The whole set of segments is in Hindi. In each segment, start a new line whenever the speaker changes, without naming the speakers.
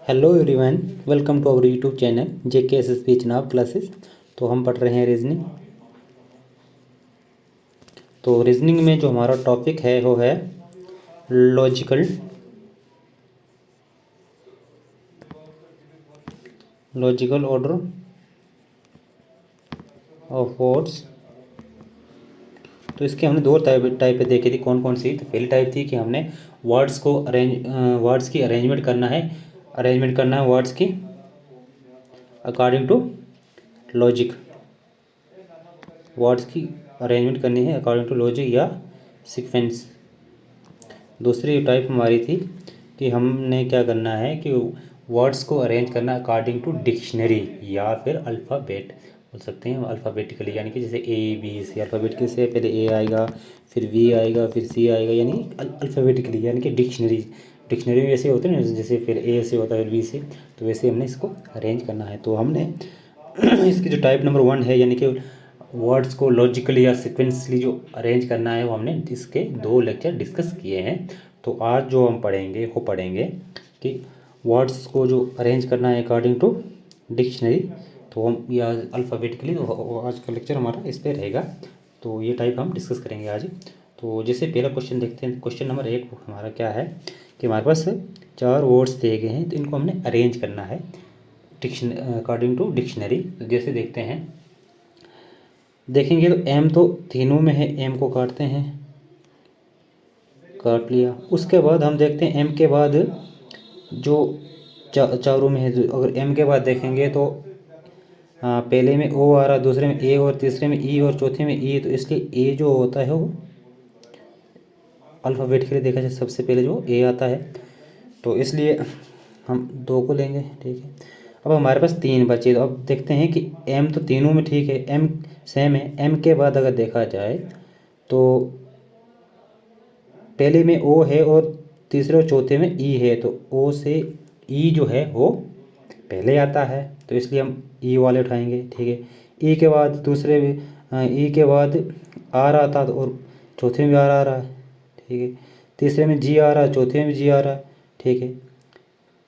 Hello everyone, welcome to our YouTube channel JKSSB चुनाव क्लासेस। तो हम पढ़ रहे हैं रीजनिंग। तो रीजनिंग में जो हमारा टॉपिक है वो है लॉजिकल ऑर्डर ऑफ वर्ड्स। तो इसके हमने दो टाइप देखी थी। कौन कौन सी? तो पहली टाइप थी कि हमने वर्ड्स की अरेंजमेंट करना है वर्ड्स की अकॉर्डिंग टू लॉजिक। वर्ड्स की अरेंजमेंट करनी है अकॉर्डिंग टू लॉजिक या सीक्वेंस। दूसरी टाइप हमारी थी कि हमने क्या करना है कि वर्ड्स को अरेंज करना अकॉर्डिंग टू डिक्शनरी या फिर अल्फ़ाबेट बोल सकते हैं, अल्फ़ाबेटिकली। यानी कि जैसे ABC अल्फ़ाबेटिकली से पहले A आएगा, फिर V आएगा, फिर C आएगा, यानी अल्फ़ाबेटिकली, यानी कि डिक्शनरी में वैसे होते हैं ना, जैसे फिर A से होता है फिर B से, तो वैसे हमने इसको अरेंज करना है। तो हमने इसकी जो टाइप नंबर 1 है, यानी कि वर्ड्स को लॉजिकली या सिक्वेंसली जो अरेंज करना है, वो हमने इसके 2 लेक्चर डिस्कस किए हैं। तो आज जो हम पढ़ेंगे कि वर्ड्स को जो अरेंज करना है अकॉर्डिंग टू डिक्शनरी, तो हम या अल्फ़ाबेटिकली, तो आज का लेक्चर हमारा इस पर रहेगा। तो ये टाइप हम डिस्कस करेंगे आज। तो जैसे पहला क्वेश्चन देखते हैं। क्वेश्चन नंबर 1 हमारा क्या है कि हमारे पास 4 वर्ड्स दिए गए हैं, तो इनको हमने अरेंज करना है अकॉर्डिंग टू डिक्शनरी। तो जैसे देखते हैं, देखेंगे तो एम तो तीनों में है, एम को काटते हैं, काट लिया। उसके बाद हम देखते हैं एम के बाद जो चारों में है, अगर एम के बाद देखेंगे तो पहले में ओ आ रहा, दूसरे में ए, और तीसरे में ई, और चौथे में ई। तो इसलिए ए जो होता है वो अल्फ़ाबेटिकली देखा जाए सबसे पहले जो ए आता है, तो इसलिए हम 2 को लेंगे। ठीक है। अब हमारे पास 3 बचे। तो अब देखते हैं कि एम तो तीनों में ठीक है, एम सेम है। एम के बाद अगर देखा जाए तो पहले में ओ है और तीसरे और चौथे में ई है, तो ओ से ई जो है वो पहले आता है, तो इसलिए हम ई वाले उठाएंगे। ठीक है। ई के बाद ई के बाद आर आता, और चौथे में भी आर आ रहा है। ठीक है। तीसरे में जी आ रहा है, चौथे में भी जी आ रहा है। ठीक है।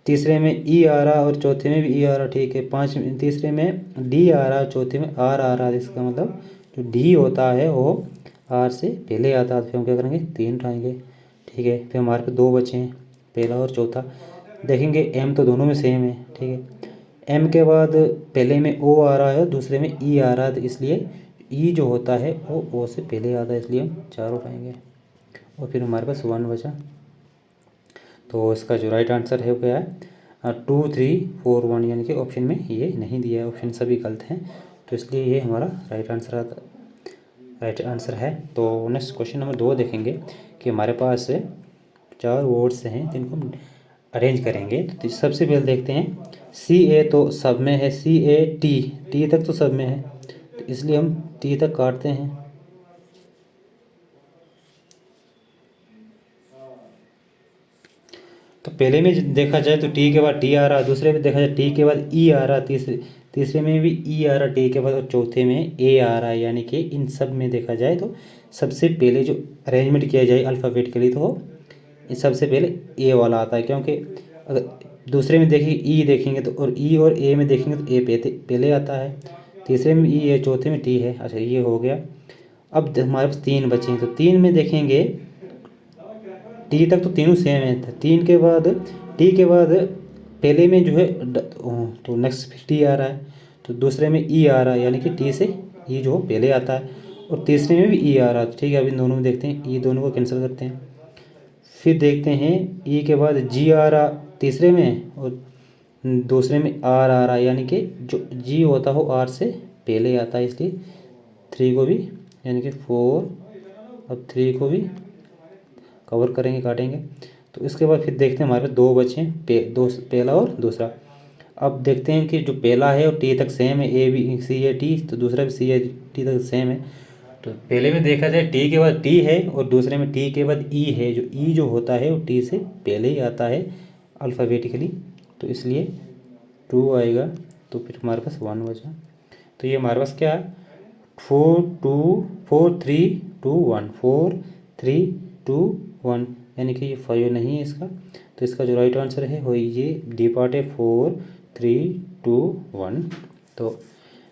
तीसरे में ई आ रहा और चौथे में भी ई आ रहा। ठीक है। तीसरे में डी आ रहा, चौथे में आर आ रहा है। इसका मतलब जो डी होता है वो आर से पहले आता है। फिर हम क्या करेंगे, 3 उठाएंगे। ठीक है। फिर हमारे पास 2 बचे हैं, पहला और चौथा। देखेंगे एम तो दोनों में सेम है। ठीक है। एम के बाद पहले में ओ आ रहा है और दूसरे में ई आ रहा है, तो इसलिए ई जो होता है वो ओ से पहले आता है, इसलिए हम 4 उठाएंगे। और फिर हमारे पास 1 बचा। तो इसका जो राइट आंसर है वो क्या है, 2 3 4 1, यानी कि ऑप्शन में ये नहीं दिया है, ऑप्शन सभी गलत हैं। तो इसलिए ये हमारा राइट आंसर है। तो नेक्स्ट क्वेश्चन नंबर 2 देखेंगे कि हमारे पास 4 वर्ड्स हैं जिनको हम अरेंज करेंगे। तो सबसे पहले देखते हैं CA, तो सब में है। CAT, टी तक तो सब में है, तो इसलिए हम टी तक काटते हैं। तो पहले में देखा जाए तो टी के बाद टी आ रहा, दूसरे में देखा जाए टी के बाद ई आ रहा, तीसरे में भी ई आ रहा टी के बाद, और चौथे में ए आ रहा है। यानी कि इन सब में देखा जाए तो सबसे पहले जो अरेंजमेंट किया जाए अल्फ़ाबेटिकली, तो वो सबसे पहले ए वाला आता है। क्योंकि अगर दूसरे में देखेंगे ई देखेंगे तो, और ई और ए में देखेंगे तो ए पहले आता है, तीसरे में ई है, चौथे में टी है। अच्छा, ये हो गया। अब हमारे पास 3 बचे हैं, तो 3 में देखेंगे टी तक तो तीनों सेम है। तीन के बाद टी के बाद पहले में जो है तो नेक्स्ट टी आ रहा है, तो दूसरे में ई आ रहा है, यानी कि टी से ई जो पहले आता है, और तीसरे में भी ई आ रहा है। ठीक है। अभी दोनों में देखते हैं, ई दोनों को कैंसिल करते हैं। फिर देखते हैं ई के बाद जी आ रहा तीसरे में, और दूसरे में आर आ रहा है, यानी कि जो जी होता हो आर से पहले आता है, इसलिए 3 को भी, यानी कि 4, अब 3 को भी कवर करेंगे, काटेंगे। तो इसके बाद फिर देखते हैं हमारे पास 2 बचे हैं, पहला और दूसरा। अब देखते हैं कि जो पहला है वो टी तक सेम है, ए बी सी है टी, तो दूसरा भी सी है टी तक सेम है। तो पहले में देखा जाए टी के बाद टी है, और दूसरे में टी के बाद ई है। जो ई जो होता है वो टी से पहले ही आता है अल्फ़ाबेटिकली, तो इसलिए 2 आएगा। तो फिर हमारे पास 1 बचा। तो ये हमारे पास क्या है, 4 3 2 1, 4 3 2 1, यानी कि ये 5 नहीं है इसका। तो इसका जो राइट आंसर है वो ये डी पार्ट है 4 3 2 1। तो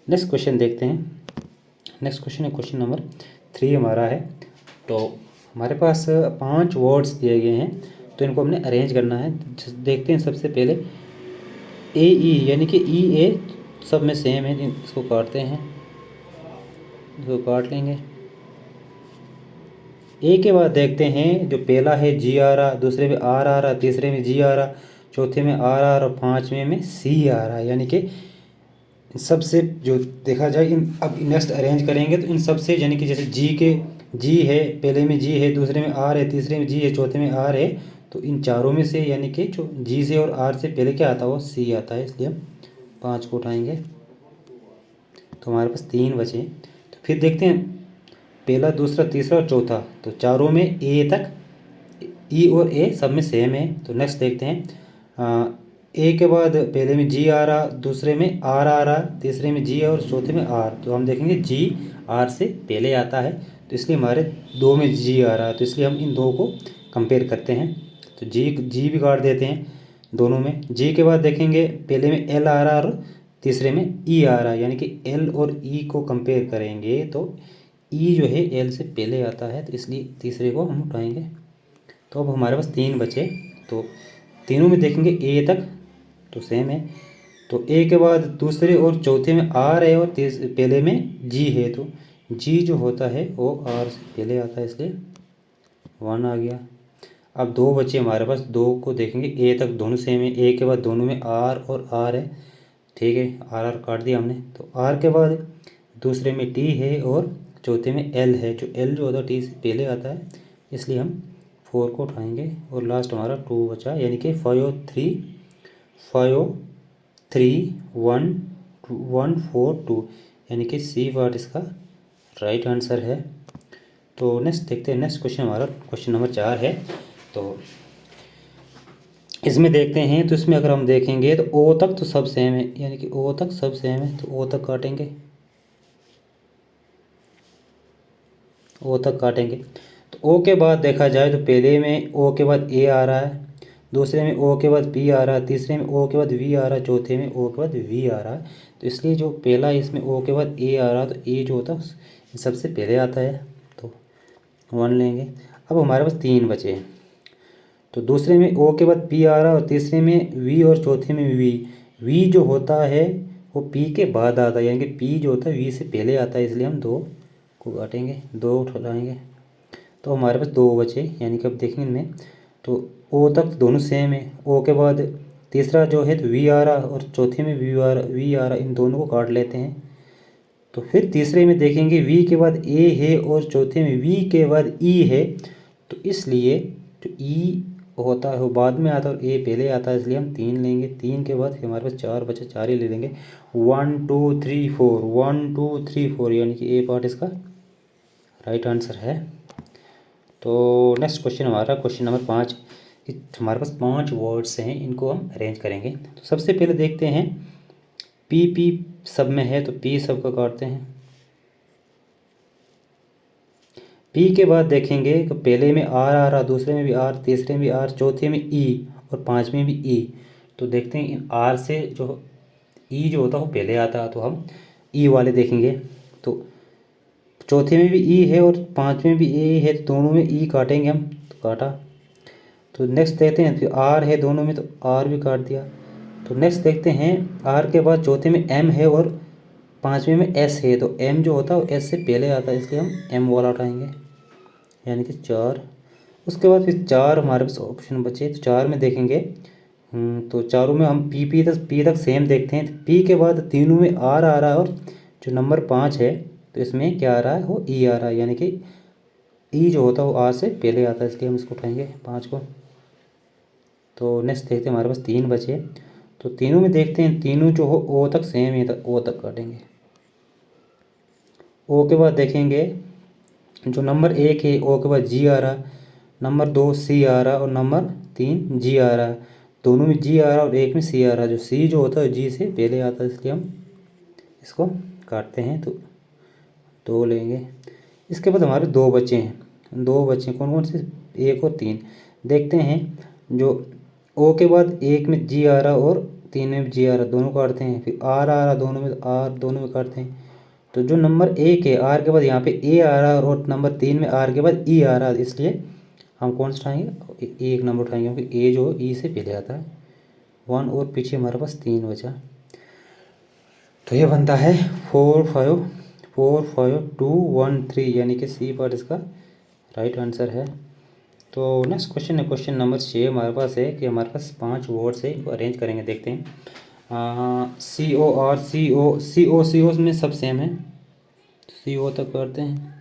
नेक्स्ट क्वेश्चन देखते हैं। नेक्स्ट क्वेश्चन है क्वेश्चन नंबर 3 हमारा है। तो हमारे पास 5 वर्ड्स दिए गए हैं, तो इनको हमने अरेंज करना है। देखते हैं सबसे पहले ए ई, यानी कि ई ए सब में सेम है, इसको काटते हैं, इसको काट लेंगे। ए के बाद देखते हैं जो पहला है जी आ रहा, दूसरे में आर आ रहा, तीसरे में जी आ रहा, चौथे में आर आ रहा और पाँचवें में सी आ रहा। यानी कि सबसे जो देखा जाए इन अब नेक्स्ट अरेंज करेंगे तो इन सबसे, यानी कि जैसे जी है, पहले में जी है, दूसरे में आर है, तीसरे में जी है, चौथे में आर है, तो इन चारों में से यानी कि जो जी से और आर से पहले क्या आता है वो सी आता है, इसलिए हम 5 को उठाएंगे। तो हमारे पास 3 बचे। तो फिर देखते हैं पहला, दूसरा, तीसरा और चौथा, तो चारों में ए तक, ई और ए सब में सेम है। तो नेक्स्ट देखते हैं ए के बाद पहले में जी आ रहा, दूसरे में आर आ रहा, तीसरे में जी और चौथे में आर, तो हम देखेंगे जी आर से पहले आता है, तो इसलिए हमारे 2 में जी आ रहा है, तो इसलिए हम इन दो को कंपेयर करते हैं। तो जी भी काट देते हैं दोनों में। जी के बाद देखेंगे पहले में एल आ रहा और तीसरे में ई आ रहा, यानी कि एल और ई को कंपेयर करेंगे तो ई जो है एल से पहले आता है, तो इसलिए तीसरे को हम उठाएंगे। तो अब हमारे पास 3 बचे। तो तीनों में देखेंगे ए तक तो सेम है, तो ए के बाद दूसरे और चौथे में आर है और पहले में जी है, तो जी जो होता है वो आर से पहले आता है, इसलिए 1 आ गया। अब 2 बचे हमारे पास, 2 को देखेंगे ए तक दोनों सेम है, ए के बाद दोनों में आर और आर है, ठीक है, आर आर काट दिया हमने। तो आर के बाद दूसरे में टी है और चौथे में एल है, जो एल जो होता है टी से पहले आता है, इसलिए हम 4 को उठाएंगे। और लास्ट हमारा 2 बचा, यानी कि 5 3 1 1 4 2, यानी कि सी पार्ट इसका राइट आंसर है। तो नेक्स्ट देखते हैं। नेक्स्ट क्वेश्चन हमारा क्वेश्चन नंबर 4 है। तो इसमें देखते हैं, तो इसमें अगर हम देखेंगे तो ओ तक तो सब सेम है, यानी कि ओ तक सब सेम है, तो ओ तक काटेंगे, ओ तक काटेंगे। तो ओ के बाद देखा जाए तो पहले में ओ के बाद ए आ रहा है, दूसरे में ओ के बाद पी आ रहा है, तीसरे में ओ के बाद वी आ रहा है, चौथे में ओ के बाद वी आ रहा है। तो इसलिए जो पहला इसमें ओ के बाद ए आ रहा है, तो ए जो होता है सबसे पहले आता है, तो 1 लेंगे। अब हमारे पास 3 बचे हैं। तो दूसरे में ओ के बाद पी आ रहा है और तीसरे में वी और चौथे में वी जो होता है वो पी के बाद आता है, यानी कि पी जो होता है वी से पहले आता है, इसलिए हम 2 को काटेंगे, 2 उठाएंगे। तो हमारे पास 2 बचे, यानी कि अब देखेंगे इनमें तो ओ तक दोनों सेम है, ओ के बाद तीसरा जो है तो वी आ रहा और चौथे में वी आ रहा, इन दोनों को काट लेते हैं। तो फिर तीसरे में देखेंगे वी के बाद ए है और चौथे में वी के बाद ई है, तो इसलिए जो ई होता है वो बाद में आता है और ए पहले आता है, इसलिए हम 3 लेंगे। 3 के बाद फिर हमारे पास 4 बचे, 4 ही ले लेंगे। 1 2 3 4 1 2 3 4, यानी कि ए पार्ट इसका राइट आंसर है। तो नेक्स्ट क्वेश्चन हमारा क्वेश्चन नंबर 5। हमारे पास 5 वर्ड्स हैं, इनको हम अरेंज करेंगे। तो सबसे पहले देखते हैं पी सब में है, तो पी सब का काटते हैं। पी के बाद देखेंगे तो पहले में आर आ रहा, दूसरे में भी आर, तीसरे में भी आर, चौथे में ई और पाँचवें भी ई। तो देखते हैं इन आर से जो ई जो होता है वो पहले आता है, तो हम ई वाले देखेंगे। तो चौथे में भी ई है और पाँचवें भी ई है, तो दोनों में ई काटेंगे हम, तो काटा। तो नेक्स्ट देखते हैं, फिर आर है दोनों में, तो आर भी काट दिया। तो नेक्स्ट देखते हैं आर के बाद चौथे में एम है और पाँचवें में एस है, तो एम जो होता है वो एस से पहले आता है, इसलिए हम एम वाला उठाएंगे, यानी कि 4। उसके बाद फिर 4 हमारे पास ऑप्शन बचे, तो 4 में देखेंगे तो चारों में हम पी तक सेम देखते हैं। तो पी के बाद तीनों में आर आ रहा है और जो नंबर 5 है तो इसमें क्या आ रहा है वो ई आ रहा है, यानी कि ई जो होता है वो आर से पहले आता है, इसलिए हम इसको उठाएंगे 5 को। तो नेक्स्ट देखते हैं हमारे पास 3 बचे। तो तीनों में देखते हैं, तीनों जो हो ओ तक सेम है, तो ओ तक काटेंगे। ओ के बाद देखेंगे जो नंबर 1 है ओ के बाद जी आ रहा, नंबर 2 सी आ रहा और नंबर 3 जी आ रहा। दोनों में जी आ रहा और एक में सी आ रहा, जो सी जो होता है जी से पहले आता है, इसलिए हम इसको काटते हैं, तो 2 लेंगे। इसके बाद हमारे 2 बचे हैं, 2 बचे कौन कौन से, 1 और 3। देखते हैं जो ओ के बाद एक में जी आ रहा और तीन में जी आ रहा, दोनों काटते हैं। फिर आर आ रहा, दोनों में आर, दोनों में काटते हैं। तो जो नंबर एक है आर के बाद यहाँ पे ए आ रहा है और नंबर तीन में आर के बाद ई आ रहा है, इसलिए हम कौन सा उठाएंगे, एक नंबर उठाएंगे क्योंकि ए जो ई से पहले आता है। वन और पीछे हमारे पास तीन बचा, तो ये बनता है 45213, यानी कि सी पार्ट इसका राइट आंसर है। तो नेक्स्ट क्वेश्चन है, क्वेश्चन नंबर 6 हमारे पास है कि हमारे पास 5 वर्ड्स है, इनको अरेंज करेंगे, देखते हैं। सी ओ आर, सी ओ में सब सेम है, सी ओ तक करते हैं,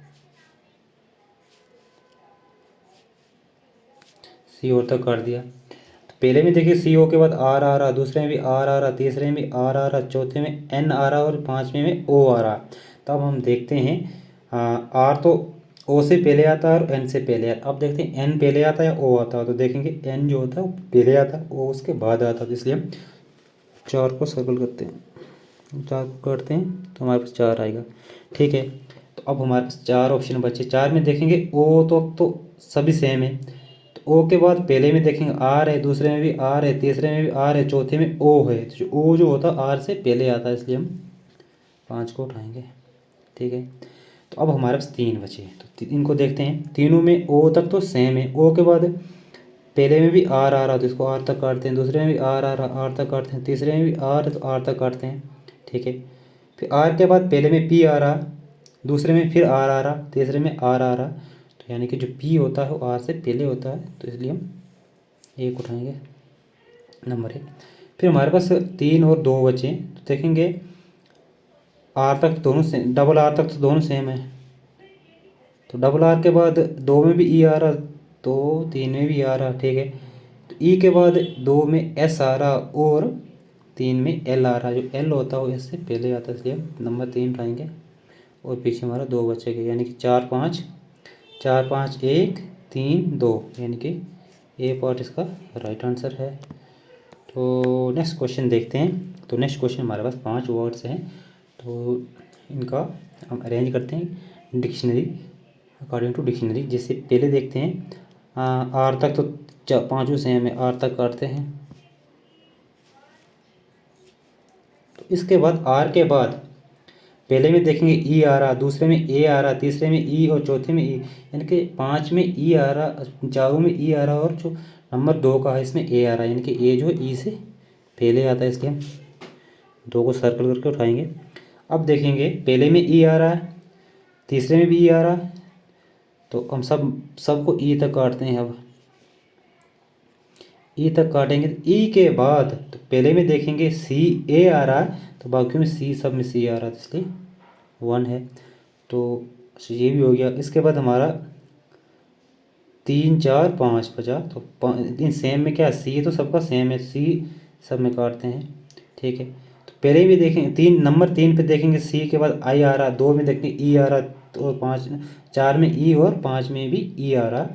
सी ओ तक कर दिया। तो पहले में देखिए सी ओ के बाद आर आ रहा, दूसरे में भी आर आ रहा, तीसरे में भी आर आ रहा, चौथे में एन आ रहा और पाँचवें में ओ आ रहा। तब हम देखते हैं आर तो ओ से पहले आता है और एन से पहले आता है। अब देखते हैं एन पहले आता है या ओ आता है, तो देखेंगे एन जो होता है वो पहले आता है, ओ उसके बाद आता है, तो इसलिए हम चार को सर्कल करते हैं, चार को करते हैं तो हमारे पास चार आएगा। ठीक है, तो अब हमारे पास चार ऑप्शन बचे। चार में देखेंगे ओ तो सभी सेम है, तो ओ के बाद पहले में देखेंगे आर है, दूसरे में भी आर है, तीसरे में भी आर है, चौथे में ओ है। तो जो ओ जो होता है आर से पहले आता है, इसलिए हम पाँच को उठाएंगे। ठीक है, तो अब हमारे पास तीन बचे, तो इनको देखते हैं। तीनों में ओ तक तो सेम है, ओ के बाद पहले में भी आर आ रहा तो इसको आर तक काटते हैं, दूसरे में भी आर आ रहा आर तक काटते हैं, तीसरे में भी आर है तो आर तक काटते हैं। ठीक है, फिर आर के बाद पहले में पी आ रहा, दूसरे में फिर आर आ रहा, तीसरे में आर आ रहा, तो यानी कि जो पी होता है वो आर से पहले होता है, तो इसलिए हम एक उठाएंगे, नंबर एक। फिर हमारे पास तीन और दो बचे, तो देखेंगे आर तक दोनों सेम, डबल आर तक तो दोनों सेम है, तो डबल आर के बाद दो में भी ई आ रहा, तो तीन में भी आ रहा। ठीक है, तो ई के बाद दो में एस आ रहा और तीन में एल आ रहा, जो एल होता है वो इससे पहले आता है, इसलिए नंबर तीन उठाएंगे और पीछे हमारा दो बचेगा, यानी कि चार पाँच, चार पाँच एक तीन दो, यानी कि ए पार्ट इसका राइट आंसर है। तो नेक्स्ट क्वेश्चन देखते हैं। तो नेक्स्ट क्वेश्चन हमारे पास पांच वर्ड्स हैं, तो इनका हम अरेंज करते हैं डिक्शनरी, अकॉर्डिंग टू डिक्शनरी। जैसे पहले देखते हैं आर तक तो पाँचों सेम है, आर तक काटते हैं। तो इसके बाद आर के बाद पहले में देखेंगे ई आ रहा, दूसरे में ए आ रहा, तीसरे में ई और चौथे में ई, यानी कि पाँच में ई आ रहा, चारों में ई आ रहा और जो नंबर दो का है इसमें ए आ रहा है, यानी कि ए जो है ई से पहले आता है, इसलिए हम दो को सर्कल करके उठाएंगे। अब देखेंगे पहले में ई आ रहा है, तीसरे में भी ई आ रहा है, तो हम सबको ई तक काटते हैं। अब ई तक काटेंगे, ई के बाद तो पहले में देखेंगे सी ए आ रहा है, तो बाकी में सी, सब में सी आ रहा है, इसलिए वन है, तो ये भी हो गया। इसके बाद हमारा तीन चार पाँच बचा, तो इन सेम में क्या सी तो सबका सेम है, सी सब में काटते हैं। ठीक है, तो पहले भी देखेंगे तीन, नंबर तीन पे देखेंगे सी के बाद आई आ रहा, दो में देखेंगे ई आ रहा, तो पाँच, चार में ई और पाँच में भी ई आ रहा,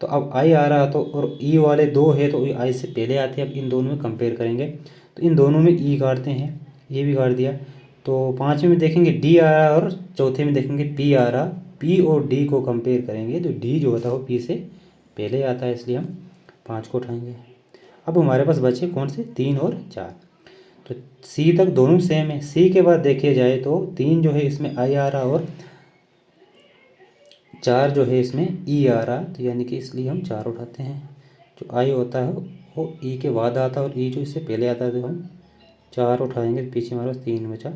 तो अब आई आ रहा तो और ई वाले दो है तो आई से पहले आते हैं। अब इन दोनों में कंपेयर करेंगे, तो इन दोनों में ई काटते हैं, ये भी काट दिया। तो पाँचवें में देखेंगे डी आ रहा और चौथे में देखेंगे पी आ रहा, पी और डी को कंपेयर करेंगे, तो डी जो होता है वो पी से पहले आता है, इसलिए हम पाँच को उठाएंगे। अब हमारे पास बचे कौन से, तीन और चार। तो सी तक दोनों सेम है, सी के बाद देखे जाए तो तीन जो है इसमें आई आ रहा और चार जो है इसमें ई आ रहा, तो यानी कि इसलिए हम चार उठाते हैं। जो आई होता है वो ई के बाद आता है और ई जो इससे पहले आता है, तो हम चार उठाएंगे, पीछे हमारे पास तीन बचा,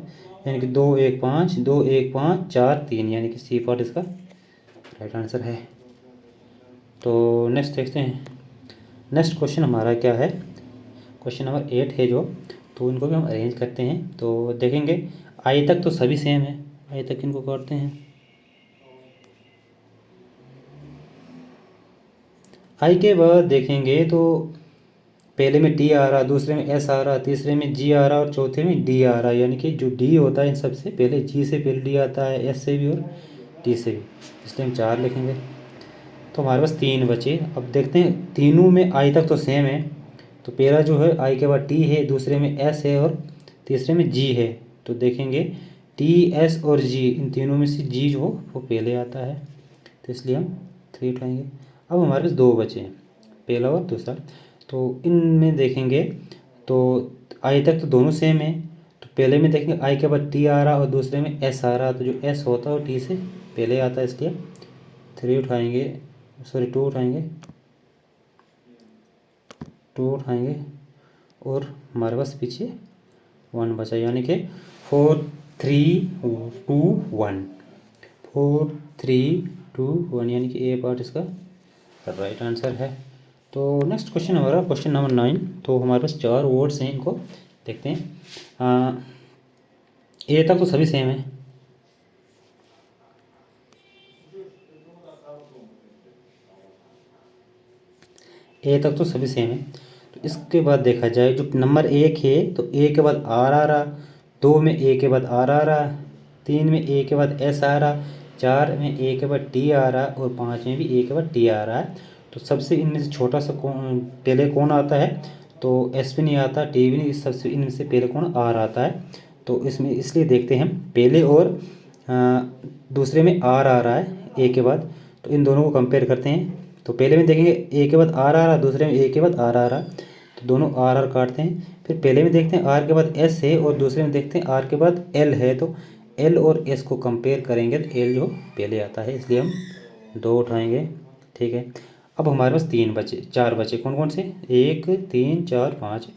यानी कि दो एक पाँच, दो एक पाँच, चार तीन, यानी कि सी पार्ट इसका राइट आंसर है। तो नेक्स्ट देखते हैं, नेक्स्ट क्वेश्चन हमारा क्या है, क्वेश्चन नंबर 8 है जो, तो इनको भी हम अरेंज करते हैं। तो देखेंगे आई तक तो सभी सेम है, आई तक इनको करते हैं। आई के बाद देखेंगे तो पहले में टी आ रहा, दूसरे में एस आ रहा, तीसरे में जी आ रहा और चौथे में डी आ रहा, यानी कि जो डी होता है इन सबसे पहले जी से पहले डी आता है, एस से भी और टी से भी, इसलिए हम चार लिखेंगे। तो हमारे पास तीन बचे। अब देखते हैं तीनों में आई तक तो सेम है, तो पहला जो है आई के बाद टी है, दूसरे में एस है और तीसरे में जी है, तो देखेंगे टी एस और जी, इन तीनों में से जी जो हो वो पहले आता है, तो इसलिए हम थ्री उठाएंगे। अब हमारे पास दो बचे हैं, पहला और दूसरा। तो इनमें देखेंगे तो आई तक तो दोनों सेम है। तो पहले में देखेंगे आई के बाद टी आ रहा और दूसरे में एस आ रहा, तो जो एस होता है वो टी से पहले आता है, इसलिए 3 उठाएंगे, सॉरी 2 उठाएंगे, 2 उठाएंगे और हमारे पास पीछे 1 बचा, यानी कि 4 3 2 1, 4 3 2 1, यानी कि ए पार्ट इसका राइट आंसर है। तो नेक्स्ट क्वेश्चन हमारा क्वेश्चन नंबर 9। तो हमारे पास 4 वर्ड्स हैं, इनको देखते हैं। ए तक तो सभी सेम है, ए तक तो सभी सेम है। तो इसके बाद देखा जाए जो नंबर 1 है तो ए के बाद आर आ रहा, 2 में ए के बाद आर आ रहा, 3 में ए के बाद एस आ रहा, 4 में ए के बाद टी आ रहा और 5 में भी ए के बाद टी आ रहा है। तो सबसे इनमें से छोटा सा कौन पहले कौन आता है, तो एस भी नहीं आता, टी भी नहीं, सबसे इनमें से पहले कौन आर आता है। तो इसमें इसलिए देखते हैं हम पहले और दूसरे में आर आ रहा है ए के बाद, तो इन दोनों को कंपेयर करते हैं। तो पहले में देखेंगे ए के बाद आर आ रहा, दूसरे में ए के बाद आर आ रहा, तो दोनों आर आर काटते हैं। फिर पहले में देखते हैं आर के बाद एस है और दूसरे में देखते हैं आर के बाद एल है, तो एल और एस को कंपेयर करेंगे तो एल जो पहले आता है, इसलिए हम 2 उठाएंगे। ठीक है, अब हमारे पास 4 बचे, कौन कौन से, 1 3 4 5।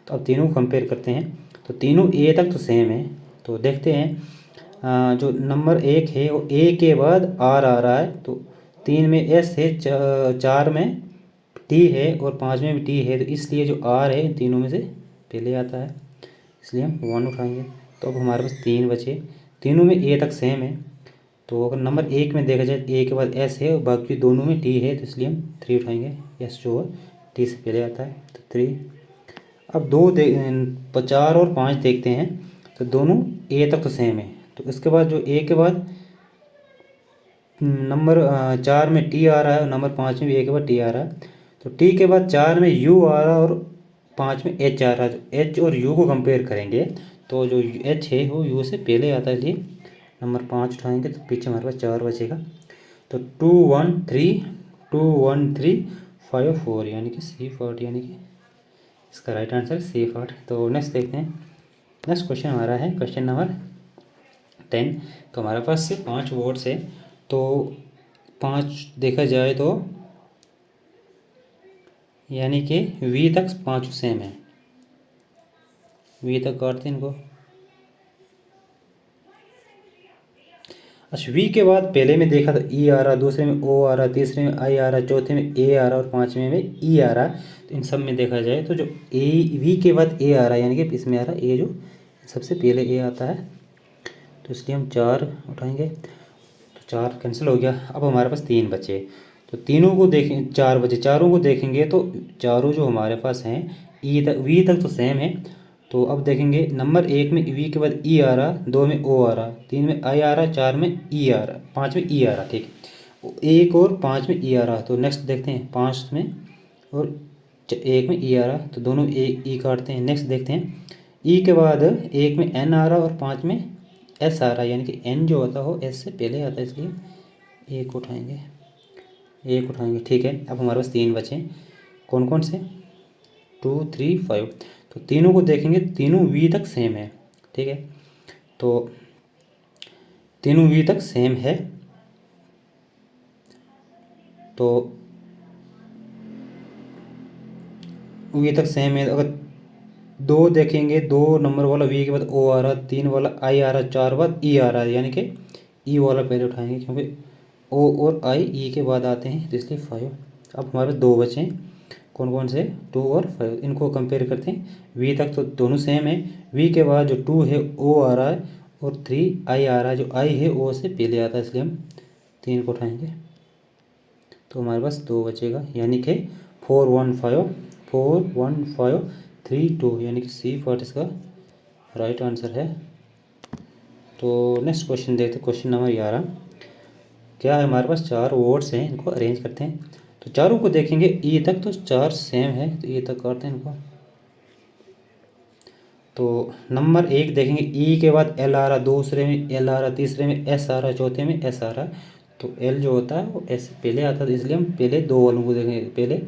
तो अब तीनों को कंपेयर करते हैं, तो तीनों ए तक तो सेम है। तो देखते हैं जो नंबर 1 है वो ए के बाद आर आ रहा है, तो 3 में एस है, 4 में टी है और 5 में भी टी है, तो इसलिए जो आर है इन तीनों में से पहले आता है, इसलिए हम 1 उठाएंगे। तो अब हमारे पास 3 बचे, तीनों में ए तक सेम है। तो अगर नंबर 1 में देखा जाए ए के बाद एस है और बाकी दोनों में टी है, तो इसलिए हम 3 उठाएंगे, एस जो है टी से पहले आता है, तो 3। अब 4 और 5 देखते हैं, तो दोनों ए तक तो सेम है। तो इसके बाद जो ए के बाद नंबर 4 में टी आ रहा है और नंबर 5 में भी ए के बाद टी आ रहा है, तो टी के बाद 4 में यू आ रहा है और 5 में एच आ रहा है, तो एच और यू को कंपेयर करेंगे तो जो एच है वो यू से पहले आता है, इसलिए नंबर 5 उठाएंगे। तो पीछे हमारे पास 4 बचेगा, तो 2 1 3 2 1 3 5 4, यानी कि सी पार्ट, यानी कि इसका राइट आंसर सी पार्ट। तो नेक्स्ट देखते हैं, नेक्स्ट क्वेश्चन हमारा है क्वेश्चन नंबर 10। तो हमारे पास से 5 वर्ड्स है, तो 5 देखा जाए तो यानी कि वी तक 5 सेम है, वी तक काटते हैं इनको। अच्छा, वी के बाद पहले में देखा तो ई आ रहा, दूसरे में ओ आ रहा, तीसरे में आई आ रहा, चौथे में ए आ रहा और 5वें में ई आ रहा। तो इन सब में देखा जाए तो जो ए वी के बाद ए आ रहा है, यानी कि इसमें आ रहा है ए, जो सबसे पहले ए आता है, तो इसलिए हम 4 उठाएंगे। तो 4 कैंसिल हो गया, अब हमारे पास 3 बचे। तो तीनों को देखें, 4 बचे, चारों को देखेंगे तो चारों जो हमारे पास हैं ई तक वी तक तो सेम है। तो अब देखेंगे नंबर 1 में वी के बाद ई आ रहा, 2 में ओ आ रहा, 3 में आई आ रहा, 4 में ई आ रहा, 5 में ई आ रहा। ठीक है, 1 और 5 में ई आ रहा। तो नेक्स्ट देखते हैं 5 में और 1 में ई आ रहा, तो दोनों ए ई काटते हैं। नेक्स्ट देखते हैं ई के बाद 1 में एन आ रहा और 5 में एस आ रहा, यानी कि एन जो होता हो एस से पहले आता है, इसलिए 1 उठाएंगे, 1 उठाएंगे। ठीक है, अब हमारे पास 3 बचे, कौन कौन से, 2 3 5। तो तीनों को देखेंगे, तीनों वी तक सेम है। ठीक है, तो तीनों वी तक सेम है, तो वी तक सेम है। अगर 2 देखेंगे, 2 नंबर वाला वी के बाद ओ आ रहा, 3 वाला आई आ रहा, 4 बाद ई आ रहा है, यानी कि ई वाला पहले उठाएंगे, क्योंकि ओ और आई ई के बाद आते हैं, तो इसलिए 5। अब हमारे 2 बचे, कौन कौन से, 2 और 5, इनको कंपेयर करते हैं। वी तक तो दोनों सेम है, वी के बाद जो 2 है ओ आ रहा है और 3 आई आ रहा है, जो आई है ओ से पहले आता है, इसलिए हम 3 को उठाएंगे। तो हमारे पास 2 बचेगा, यानी कि 4 1 5 4 1 5 3 2, यानी कि सी पार्ट इसका राइट आंसर है। तो नेक्स्ट क्वेश्चन देखते हैं, क्वेश्चन नंबर 11। क्या है, हमारे पास 4 वर्ड्स हैं, इनको अरेंज करते हैं। तो चारों को देखेंगे ई तक तो 4 सेम है, तो ई तक करते हैं इनको। तो नंबर 1 देखेंगे ई के बाद एल आ रहा, दूसरे में एल आ रहा, तीसरे में एस आ रहा, चौथे में एस आ रहा। तो एल जो होता है वो एस से पहले आता है, इसलिए हम पहले 2 वालों को देखेंगे, पहले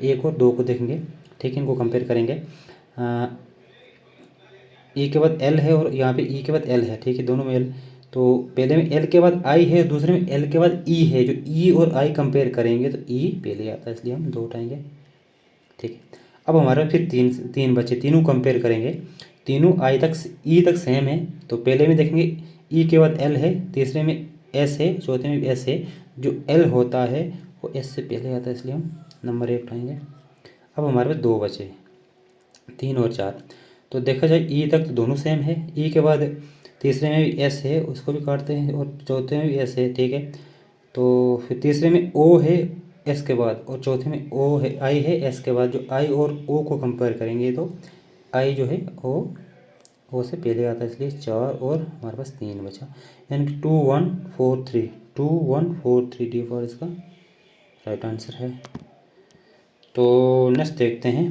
1 और 2 को देखेंगे। ठीक है, इनको कंपेयर करेंगे। ई के बाद एल है और यहाँ पे ई के बाद एल है, ठीक है, दोनों में एल। तो पहले में एल के बाद आई है, दूसरे में एल के बाद ई है। जो ई और आई कंपेयर करेंगे तो ई पहले आता है, इसलिए हम 2 उठाएंगे, ठीक है। अब हमारा फिर तीन बचे, तीनों कंपेयर करेंगे। तीनों आई तक ई तक सेम है, तो पहले में देखेंगे ई के बाद एल है, तीसरे में एस है, चौथे में भी एस है। जो एल होता है वो एस से पहले आता है, इसलिए हम नंबर 1 उठाएंगे। अब हमारे पास 2 बचे, 3 और 4। तो देखा जाए ई तक तो दोनों सेम है, ई के बाद तीसरे में भी एस है, उसको भी काटते हैं, और चौथे में भी एस है, ठीक है। तो फिर तीसरे में ओ है एस के बाद, और चौथे में ओ है, आई है एस के बाद। जो आई और ओ को कंपेयर करेंगे तो आई जो है ओ से पहले आता है, इसलिए 4 और हमारे पास 3 बचा, यानी कि 2 1 4 3, 2 1 4 3 डी फॉर इसका राइट आंसर है। तो नेक्स्ट देखते हैं।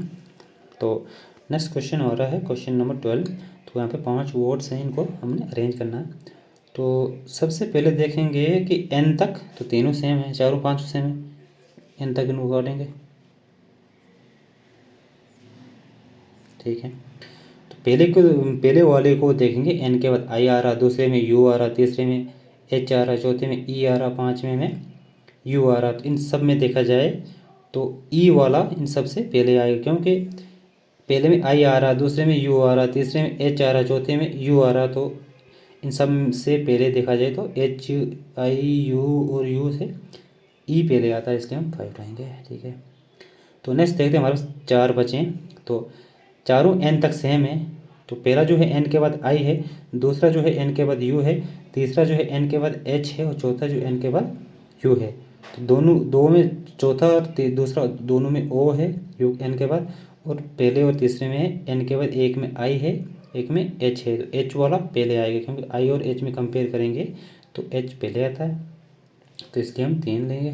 तो नेक्स्ट क्वेश्चन हो रहा है क्वेश्चन नंबर 12। तो यहाँ पे 5 वर्ड्स हैं, इनको हमने अरेंज करना है। तो सबसे पहले देखेंगे कि एन तक तो तीनों सेम है, चारों 5 सेम है, एन तक इनको काटेंगे, ठीक है। तो पहले वाले को देखेंगे, एन के बाद आई आ रहा, दूसरे में यू आ रहा, तीसरे में एच आ रहा, चौथे में ई आ रहा, पाँचवें में यू आ रहा। तो इन सब में देखा जाए तो ई वाला इन सब से पहले आएगा, क्योंकि पहले में आई आ रहा, दूसरे में यू आ रहा, तीसरे में एच आ रहा, चौथे में यू आ रहा। तो इन सब से पहले देखा जाए तो एच आई यू और यू से ई पहले आता है, इसलिए हम 5 उठाएंगे, ठीक है। तो नेक्स्ट देखते हैं, हमारे पास 4 बचे हैं। तो चारों एन तक सेम है। तो पहला जो है एन के बाद आई है, दूसरा जो है एन के बाद यू है, तीसरा जो है एन के बाद एच है, और चौथा जो एन के बाद यू है। तो दोनों दो में चौथा और दूसरा दोनों में ओ है यू एन के बाद, और पहले और तीसरे में एन के बाद एक में आई है, एक में एच है। तो एच वाला पहले आएगा, क्योंकि आई और एच में कंपेयर करेंगे तो एच पहले आता है, तो इसलिए हम 3 लेंगे।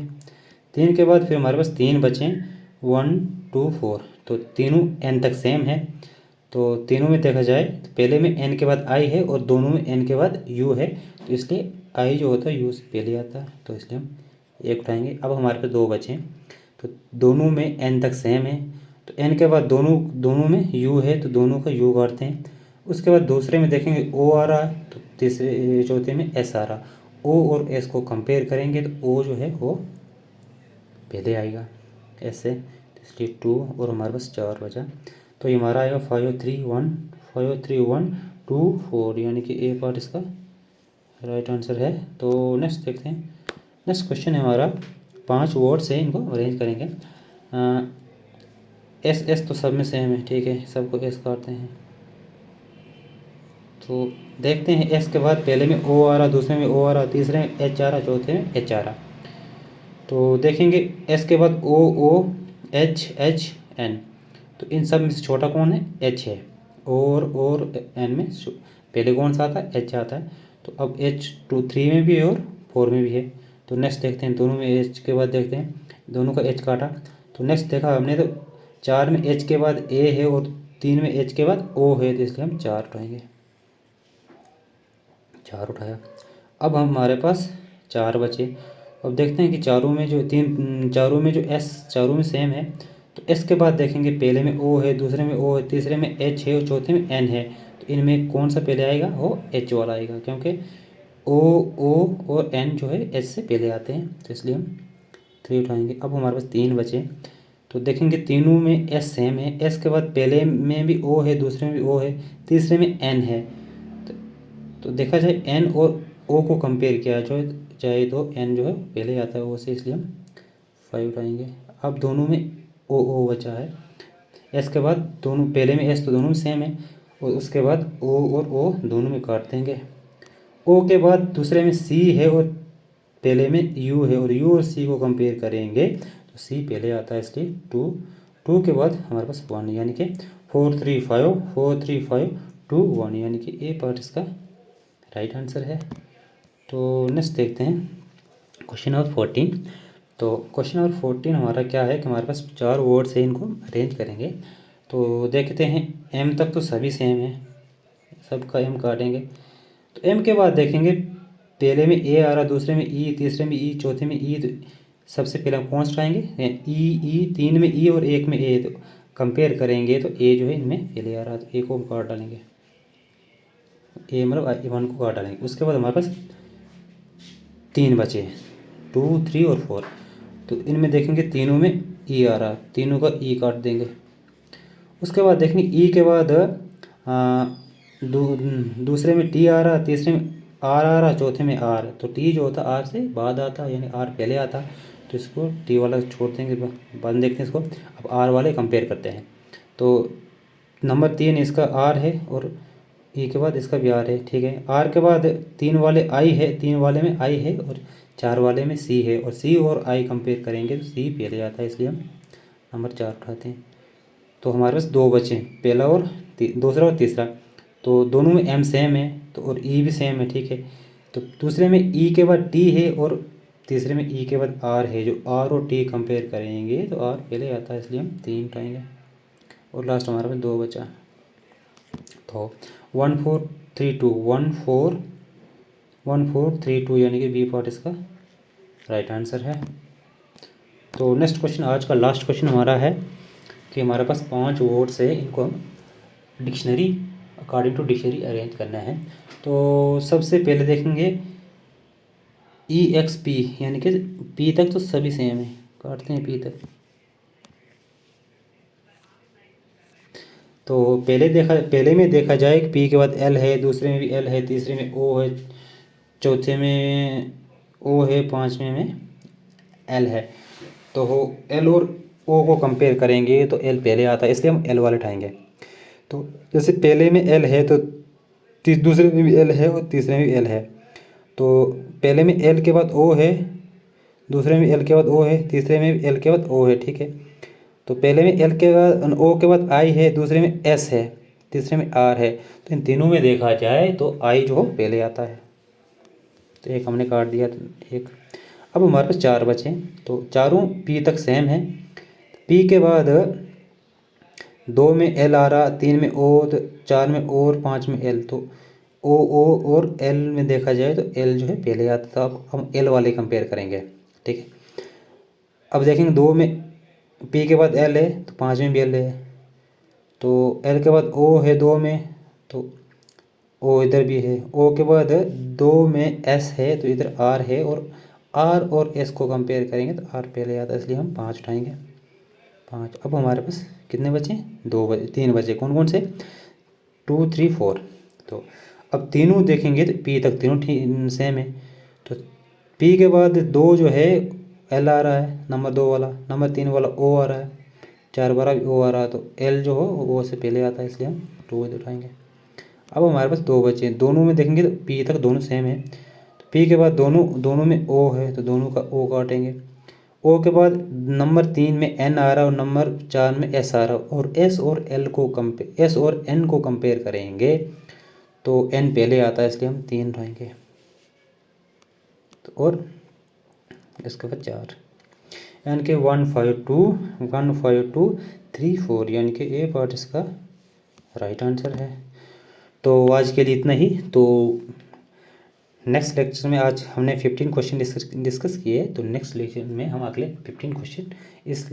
3 के बाद फिर हमारे पास 3 बचे, 1 2 4। तो तीनों एन तक सेम है। तो तीनों में देखा जाए तो पहले में एन के बाद आई है, और दोनों में एन के बाद यू है, तो इसलिए आई जो होता है यू से पहले आता है, तो इसलिए हम 1 उठाएंगे। अब हमारे पास 2 बचे, तो दोनों में एन तक सेम है। तो एन के बाद दोनों में यू है, तो दोनों का यू काटते हैं। उसके बाद दूसरे में देखेंगे ओ आ रहा है, तो तीसरे चौथे में एस आ रहा। ओ और एस को कंपेयर करेंगे तो ओ जो है वो पहले आएगा एस से, इसलिए 2 और हमारे पास 4 बचा। तो ये हमारा आएगा 5 3 1 5 3 1 2 4, यानी कि ए पार्ट इसका राइट आंसर है। तो नेक्स्ट देखते हैं। नेक्स्ट क्वेश्चन है हमारा, 5 वर्ड्स है, इनको अरेंज करेंगे। एस एस तो सब में सेम है, ठीक है, सबको एस काटते हैं। तो देखते हैं, एस के बाद पहले में ओ आ रहा, दूसरे में ओ आ रहा, तीसरे में एच आ रहा, चौथे में एच आ रहा। तो देखेंगे एस के बाद ओ ओ एच एच एन। तो इन सब में से छोटा कौन है? एच है। और एन में पहले कौन सा आता है? एच आता है। तो अब एच 2 3 में भी है और 4 में भी है। तो नेक्स्ट देखते हैं, दोनों में एच के बाद देखते हैं, दोनों का एच काटा। तो नेक्स्ट देखा हमने, तो 4 में एच के बाद ए है और 3 में एच के बाद ओ है, तो इसलिए हम 4 उठाएंगे, 4 उठाया। अब हमारे पास 4 बचे। अब देखते हैं कि चारों में जो एस चारों में सेम है। तो एस के बाद देखेंगे, पहले में ओ है, दूसरे में ओ है, तीसरे में एच है और चौथे में एन है। तो इनमें कौन सा पहले आएगा? वो एच वाला आएगा, क्योंकि ओ और एन जो है एच से पहले आते हैं, तो इसलिए हम 3 उठाएंगे। अब हमारे पास 3 बचे। तो देखेंगे तीनों में एस सेम है। एस के बाद पहले में भी ओ है, दूसरे में भी ओ है, तीसरे में एन है। तो देखा जाए एन और ओ को कंपेयर किया जाए तो एन जो है पहले आता है ओ से, इसलिए हम 5 उठाएंगे। अब दोनों में ओ बचा है। एस के बाद दोनों, पहले में एस तो दोनों में सेम है, और उसके बाद ओ और ओ दोनों में काट देंगे। ओ के बाद दूसरे में सी है और पहले में यू है, और यू और सी को कंपेयर करेंगे तो सी पहले आता है, इसलिए 2 के बाद हमारे पास 1, यानी कि 4 3 5 2 1, यानी कि ए पार्ट इसका राइट आंसर है। तो नेक्स्ट देखते हैं क्वेश्चन नंबर 14। तो क्वेश्चन नंबर 14 हमारा क्या है कि हमारे पास 4 वर्ड्स है, इनको अरेंज करेंगे। तो देखते हैं, एम तक तो सभी सेम है, सबका एम काटेंगे। तो एम के बाद देखेंगे, पहले में ए आ रहा, दूसरे में ई, तीसरे में ई, चौथे में ई। तो सबसे पहले हम कौन सा आएंगे? ई 3 में ई और 1 में ए। तो कंपेयर करेंगे तो ए जो है इनमें पहले आ रहा है, तो ए को हम काट डालेंगे, ए मतलब 1 को काट डालेंगे। उसके बाद हमारे पास 3 बचे, 2, 3 और 4। तो इनमें देखेंगे तीनों में ई आ रहा, तीनों का ई काट देंगे। उसके बाद देखेंगे ई के बाद दूसरे में टी आ रहा, तीसरे में आर आ रहा, चौथे में आर। तो टी जो होता आर से बाद आता, यानी आर पहले आता, तो इसको टी वाला छोड़ देंगे, बाद देखते हैं इसको। अब आर वाले कंपेयर करते हैं। तो नंबर 3 इसका आर है और ई के बाद इसका भी आर है, ठीक है। आर के बाद 3 वाले आई है, 3 वाले में आई है और 4 वाले में सी है, और सी और आई कंपेयर करेंगे तो सी पहले आता है, इसलिए हम नंबर 4 उठाते हैं। तो हमारे पास 2 बचे, पहला और दूसरा और तीसरा। तो दोनों में एम सेम है, तो और ई भी सेम है, ठीक है। तो दूसरे में ई के बाद टी है और तीसरे में ई के बाद आर है। जो आर और टी कंपेयर करेंगे तो आर पहले आता है, इसलिए हम 3 उठाएंगे। और लास्ट हमारे पास 2 बचा, तो 1 4 3 2, 1 4 1 4 3 2, यानी कि बी पार्ट इसका राइट आंसर है। तो नेक्स्ट क्वेश्चन, आज का लास्ट क्वेश्चन हमारा है कि हमारे पास 5 वर्ड्स है, इनको हम dictionary according to dictionary arrange करना है। तो सबसे पहले देखेंगे ई एक्स पी, यानी कि पी तक तो सभी सेम है, काटते हैं पी तक। तो पहले में देखा जाए कि पी के बाद एल है, दूसरे में भी एल है, तीसरे में ओ है, चौथे में ओ है, पाँचवें में एल है। तो हो एल और ओ को कंपेयर करेंगे तो एल पहले आता है, इसलिए हम एल वाले उठाएंगे। तो जैसे पहले में एल है तो दूसरे में भी एल है और तीसरे में भी एल है। तो पहले में एल के बाद ओ है, दूसरे में एल के बाद ओ है, तीसरे में भी एल के बाद ओ है, ठीक है। तो पहले में एल के बाद ओ के बाद आई है, दूसरे में एस है, तीसरे में आर है। तो इन तीनों में देखा जाए तो आई जो पहले आता है, तो एक हमने काट दिया, तो एक। अब हमारे पास 4 बचे, तो चारों पी तक सेम है। पी के बाद 2 में एल आ रहा, 3 में ओ, 4 में ओ और 5 में एल। तो ओ और एल में देखा जाए तो एल जो है पहले आता था। अब हम एल वाले कंपेयर करेंगे, ठीक है। अब देखेंगे 2 में पी के बाद एल है तो 5 में भी एल है। तो एल के बाद ओ है 2 में, तो ओ इधर भी है। ओ के बाद 2 में एस है तो इधर आर है, और एस को कंपेयर करेंगे तो आर पहले आता है, इसलिए हम 5 उठाएंगे, 5। अब हमारे पास कितने बचे, 2 बचे, 3 बचे। कौन कौन से, 2 3 4। तो अब तीनों देखेंगे तो पी तक तीनों सेम है। तो पी के बाद 2 जो है एल आ रहा है, नंबर 2 वाला, नंबर 3 वाला ओ आ रहा है, 4 वाला भी ओ आ रहा है। तो एल जो हो ओ से पहले आता है, इसलिए हम 2 उठाएंगे। अब हमारे पास 2 बचे, दोनों में देखेंगे तो पी तक दोनों सेम है। तो पी के बाद दोनों में ओ है, तो दोनों का ओ काटेंगे। ओ के बाद नंबर 3 में एन आ रहा है और नंबर 4 में एस आ रहा है, और एस और एन को कंपेयर करेंगे तो एन पहले आता है, इसलिए हम 3 उठाएंगे। तो और इसके बाद 4, यानी कि 1 5 2 3 4, यानी कि ए पार्ट इसका राइट आंसर है। तो आज के लिए इतना ही। तो नेक्स्ट लेक्चर में आज हमने 15 क्वेश्चन डिस्कस किए, तो नेक्स्ट लेक्चर में हम अगले 15 क्वेश्चन इस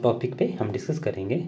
टॉपिक पे हम डिस्कस करेंगे।